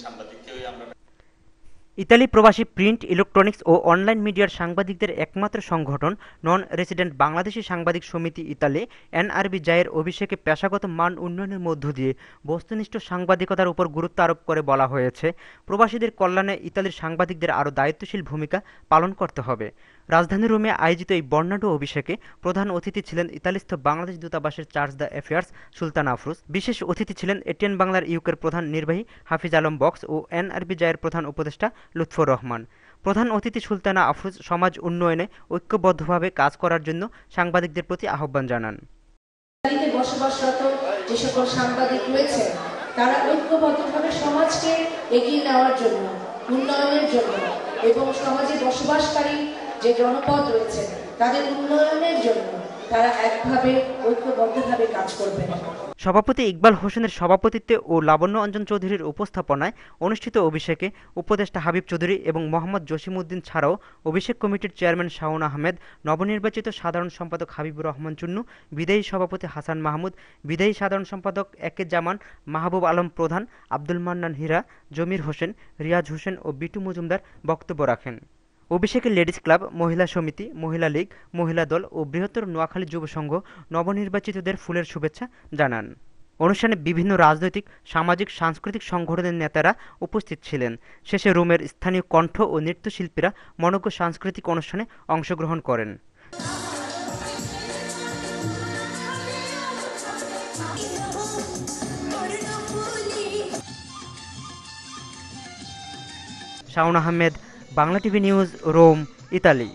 সাংবাদিককেই আমরা ইতালি প্রবাসী print, electronics ও online মিডিয়ার সাংবাদিকদের একমাত্র সংগঠন নন রেসিডেন্ট বাংলাদেশি সাংবাদিক সমিতি ইতালি এনআরবি জায়ের অভিষেকে পেশাগত মান উন্নয়নের মধ্য দিয়ে বস্তুনিষ্ঠ সাংবাদিকতার উপর গুরুত্ব আরোপ করে বলা হয়েছে, প্রবাসীদের কল্যাণে ইতালির সাংবাদিকদের আরও দায়িত্বশীল ভূমিকা পালন করতে হবে। রাজধানী রোমে আয়োজিত এই বর্ণাঢ্য অভিষেকে প্রধান অতিথি ছিলেন ইতালিস্থ বাংলাদেশ দূতাবাসের চার্জ দ্য অ্যাফেয়ার্স সুলতান আফরোজ। বিশেষ অতিথি ছিলেন এটিএন বাংলার ইউকের প্রধান নির্বাহী হাফিজ আলম বক্স ও এনআরবি জায়ের প্রধান উপদেষ্টা লুৎফর রহমান। প্রধান অতিথি সুলতানা আফরোজ সমাজ উন্নয়নে ঐক্যবদ্ধভাবে কাজ করার জন্য সাংবাদিকদের প্রতি আহ্বান জানান। ইতালিতে বসবাসরত যে সকল সাংবাদিক রয়েছে তারা ঐক্যবদ্ধভাবে সমাজকে এগিয়ে নেওয়ার জন্য, উন্নয়নের জন্য এবং সমাজে বসবাসকারী যে জনপদ রয়েছে তাদের উন্নয়নের জন্য তারা একভাবে ঐক্যবদ্ধভাবে কাজ করবেন। সভাপতি ইকবাল হোসেনের সভাপতিত্বে ও লাবণ্য অঞ্জন চৌধুরীর উপস্থাপনায় অনুষ্ঠিত অভিষেকে উপদেষ্টা হাবিব চৌধুরী এবং মোহাম্মদ জসিমউদ্দিন ছাড়াও অভিষেক কমিটির চেয়ারম্যান শাওন আহমেদ, নবনির্বাচিত সাধারণ সম্পাদক হাবিবুর রহমান চুন্নু, বিদায়ী সভাপতি হাসান মাহমুদ, বিদায়ী সাধারণ সম্পাদক একে জামান, মাহবুব আলম প্রধান, আব্দুল মান্নান হীরা, জমির হোসেন, রিয়াজ হোসেন ও বিটু মজুমদার বক্তব্য রাখেন। অভিষেকে লেডিস ক্লাব, মহিলা সমিতি, মহিলা লীগ, মহিলা দল ও বৃহত্তর নোয়াখালী যুব সংঘ নবনির্বাচিতদের ফুলের শুভেচ্ছা জানান। অনুষ্ঠানে বিভিন্ন রাজনৈতিক, সামাজিক, সাংস্কৃতিক সংগঠনের নেতারা উপস্থিত ছিলেন। শেষে রোমের স্থানীয় কণ্ঠ ও নৃত্যশিল্পীরা মনোজ্ঞ সাংস্কৃতিক অনুষ্ঠানে অংশগ্রহণ করেন। Shaon Ahmed, Bangla TV news, Rome, Italy.